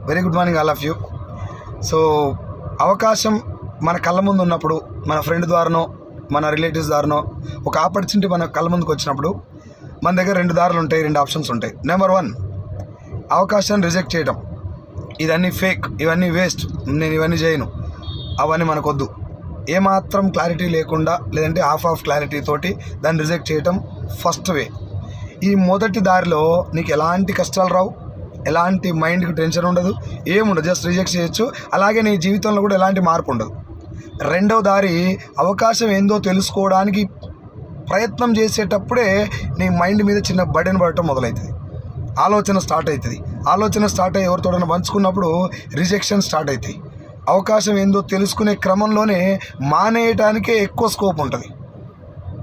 Very good morning all of you. So అవకాశం మన కళ్ళ ముందు ఉన్నప్పుడు, మన ఫ్రెండ్ ద్వారానో మన రిలేటివ్స్ ద్వారానో ఒక ఆపర్చునిటీ మన కళ్ళ ముందుకు వచ్చినప్పుడు మన దగ్గర 2 దారులు ఉంటాయి, 2 ఆప్షన్స్ ఉంటాయి. నెంబర్ 1, అవకాశాన్ని రిజెక్ట్ చేయడం. ఇదన్నీ ఫేక్, ఇవన్నీ వేస్ట్, నేను ఇవన్నీ చేయను, అవన్నీ మనకొద్దు, ఏమాత్రం క్లారిటీ లేకుండా లేదంటే హాఫ్ క్లారిటీ తోటి దాన్ని రిజెక్ట్ చేయటం ఫస్ట్ వే. ఈ మొదటి దారిలో నీకు ఎలాంటి కష్టాలు రావు, ఎలాంటి మైండ్కి టెన్షన్ ఉండదు, ఏముండదు, జస్ట్ రిజెక్ట్ చేయొచ్చు. అలాగే నీ జీవితంలో కూడా ఎలాంటి మార్పు ఉండదు. రెండవ దారి, అవకాశం ఏందో తెలుసుకోవడానికి ప్రయత్నం చేసేటప్పుడే నీ మైండ్ మీద చిన్న బర్డెన్ పడటం మొదలవుతుంది, ఆలోచన స్టార్ట్ అవుతుంది. ఆలోచన స్టార్ట్ అయ్యి ఎవరితోడైనా పంచుకున్నప్పుడు రిజెక్షన్ స్టార్ట్ అవుతాయి. అవకాశం ఏందో తెలుసుకునే క్రమంలోనే మానేయటానికే ఎక్కువ స్కోప్ ఉంటుంది.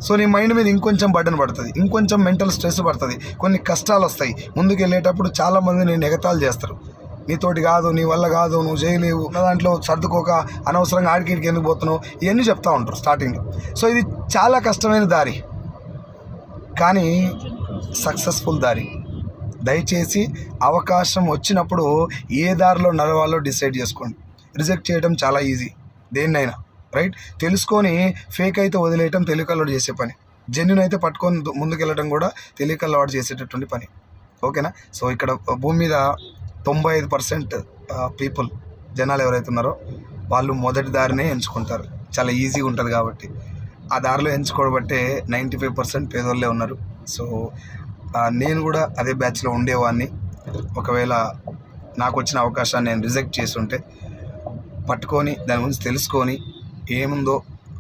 సో నీ మైండ్ మీద ఇంకొంచెం బర్డెన్ పడుతుంది, ఇంకొంచెం మెంటల్ స్ట్రెస్ పడుతుంది, కొన్ని కష్టాలు వస్తాయి. ముందుకు వెళ్ళేటప్పుడు చాలామంది నేను ఎగతాళి చేస్తారు, నీతోటి కాదు, నీ వల్ల కాదు, నువ్వు చేయలేవు, దాంట్లో సర్దుకోక అనవసరంగా ఆడికిడికి ఎందుకు పోతున్నావు, ఇవన్నీ చెప్తూ ఉంటారు స్టార్టింగ్లో. సో ఇది చాలా కష్టమైన దారి, కానీ సక్సెస్ఫుల్ దారి. దయచేసి అవకాశం వచ్చినప్పుడు ఏ దారిలో నడవాలో డిసైడ్ చేసుకోండి. రిజెక్ట్ చేయడం చాలా ఈజీ, దేన్నైనా రైట్. తెలుసుకొని ఫేక్ అయితే వదిలేయటం తెలియకల్లోడు చేసే పని, జెన్యున్ అయితే పట్టుకొని ముందుకెళ్ళడం కూడా తెలియకల్లోడు చేసేటటువంటి పని. ఓకేనా? సో ఇక్కడ భూమి మీద 95% పీపుల్, జనాలు ఎవరైతే ఉన్నారో వాళ్ళు మొదటి దారినే ఎంచుకుంటారు, చాలా ఈజీగా ఉంటుంది కాబట్టి. ఆ దారిలో ఎంచుకోబట్టే 95% పేదోళ్ళే ఉన్నారు. సో నేను కూడా అదే బ్యాచ్లో ఉండేవాడిని. ఒకవేళ నాకు వచ్చిన అవకాశాన్ని నేను రిజెక్ట్ చేసి ఉంటే, పట్టుకొని దాని గురించి తెలుసుకొని ఏముందో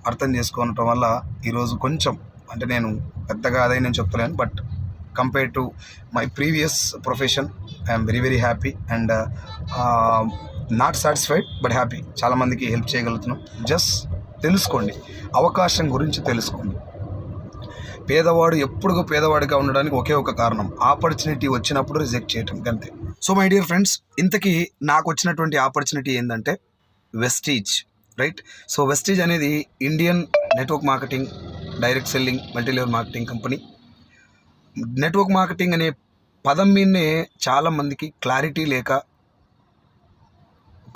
అర్థం చేసుకోవటం వల్ల ఈరోజు కొంచెం, అంటే నేను పెద్దగా అదే నేను చెప్తలేను, but compare to my previous profession I'm very very happy and not satisfied but happy. చాలామందికి హెల్ప్ చేయగలుగుతున్నాం. జస్ట్ తెలుసుకోండి, అవకాశం గురించి తెలుసుకోండి. పేదవాడు ఎప్పుడు పేదవాడిగా ఉండడానికి ఒకే ఒక కారణం, ఆపర్చునిటీ వచ్చినప్పుడు రిజెక్ట్ చేయటం, అంతే. సో మై డియర్ ఫ్రెండ్స్, ఇంతకీ నాకు వచ్చినటువంటి ఆపర్చునిటీ ఏంటంటే వెస్టీజ్, రైట్. సో వెస్టీజ్ అనేది Indian network marketing, direct selling, multilevel marketing company. Network marketing అనే పదం మీదనే చాలామందికి క్లారిటీ లేక,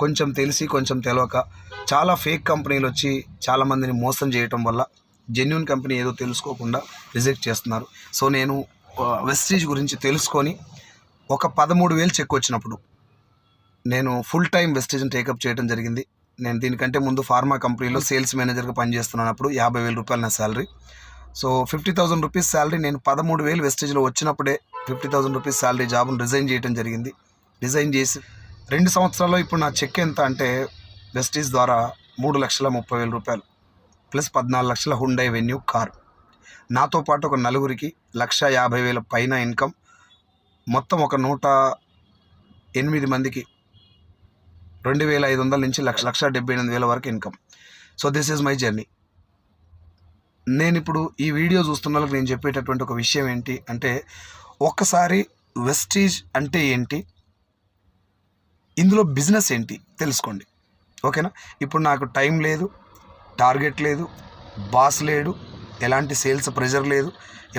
కొంచెం తెలిసి కొంచెం తెలియక చాలా ఫేక్ కంపెనీలు వచ్చి చాలామందిని మోసం చేయటం వల్ల జెన్యున్ కంపెనీ ఏదో తెలుసుకోకుండా రిజెక్ట్ చేస్తున్నారు. సో నేను వెస్టీజ్ గురించి తెలుసుకొని ఒక 13,000 చెక్ వచ్చినప్పుడు నేను ఫుల్ టైం వెస్టీజ్ని టేకప్ చేయడం జరిగింది. నేను దీనికంటే ముందు ఫార్మా కంపెనీలో సేల్స్ మేనేజర్గా పనిచేస్తున్నప్పుడు 50,000 రూపాయలు నా శాలరీ. సో 50,000 రూపీస్ శాలరీ నేను 13,000 వెస్టీజ్లో వచ్చినప్పుడే 50,000 రూపీస్ శాలరీ జాబ్ను రిజైన్ చేయడం జరిగింది. రిజైన్ చేసి 2 సంవత్సరాల్లో ఇప్పుడు నా చెక్ ఎంత అంటే వెస్టీజ్ ద్వారా 3,30,000 రూపాయలు ప్లస్ 14 లక్షల హుండై వెన్యూ కార్. నాతో పాటు ఒక 4గురికి 1,50,000 పైన ఇన్కమ్, మొత్తం ఒక 108 మందికి 2,500 నుంచి 1,78,000 వరకు income. So this is my journey. నేను ఇప్పుడు ఈ వీడియో చూస్తున్న వాళ్ళకి నేను చెప్పేటటువంటి ఒక విషయం ఏంటి అంటే, ఒక్కసారి వెస్టీజ్ అంటే ఏంటి, ఇందులో బిజినెస్ ఏంటి తెలుసుకోండి. ఓకేనా? ఇప్పుడు నాకు టైం లేదు, టార్గెట్ లేదు, బాస్ లేడు, ఎలాంటి సేల్స్ ప్రెషర్ లేదు,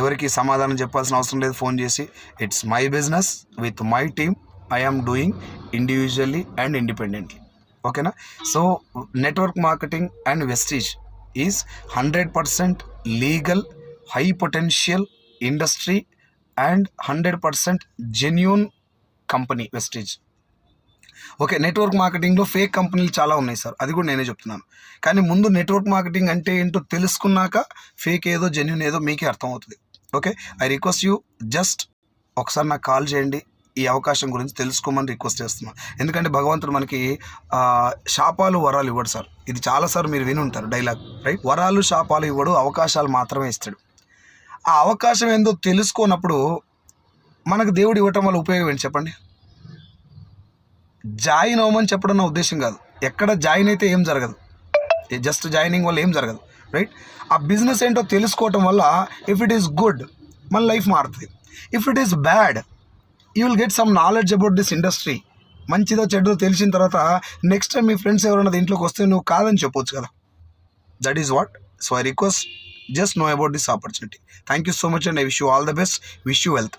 ఎవరికి సమాధానం చెప్పాల్సిన అవసరం లేదు ఫోన్ చేసి. It's my business with my team, I am doing individually and independently. ఓకేనా? So network marketing and Vestige is 100% legal, high potential industry and 100% genuine company Vestige. Okay, network మార్కెటింగ్లో fake కంపెనీలు చాలా ఉన్నాయి సార్, అది కూడా నేనే చెప్తున్నాను. కానీ ముందు నెట్వర్క్ మార్కెటింగ్ అంటే ఏంటో తెలుసుకున్నాక ఫేక్ ఏదో జెన్యూన్ ఏదో మీకే అర్థమవుతుంది. Okay, I request you, just ఒకసారి నాకు కాల్ చేయండి, ఈ అవకాశం గురించి తెలుసుకోమని రిక్వెస్ట్ చేస్తున్నాను. ఎందుకంటే భగవంతుడు మనకి శాపాలు వరాలు ఇవ్వడు సార్. ఇది చాలాసార్లు మీరు విని ఉంటారు డైలాగ్, రైట్. వరాలు శాపాలు ఇవ్వడు, అవకాశాలు మాత్రమే ఇస్తాడు. ఆ అవకాశం ఏందో తెలుసుకోనప్పుడు మనకు దేవుడు ఇవ్వటం వల్ల ఉపయోగం ఏంటి చెప్పండి? జాయిన్ అవ్వమని చెప్పడం నా ఉద్దేశం కాదు. ఎక్కడ జాయిన్ అయితే ఏం జరగదు, జస్ట్ జాయినింగ్ వల్ల ఏం జరగదు, రైట్. ఆ బిజినెస్ ఏంటో తెలుసుకోవటం వల్ల ఇఫ్ ఇట్ ఈస్ గుడ్ మన లైఫ్ మారుతుంది, if it is bad you will get some knowledge about this industry. మంచిదో చెడ్డో తెలిసిన తర్వాత నెక్స్ట్ టైం మీ ఫ్రెండ్స్ ఎవరైనా ఇంట్లోకి వస్తే నువ్వు కాదని చెప్పొచ్చు కదా. That is what. So I request, just know about this opportunity. Thank you so much and I wish you all the best. Wish you wealth.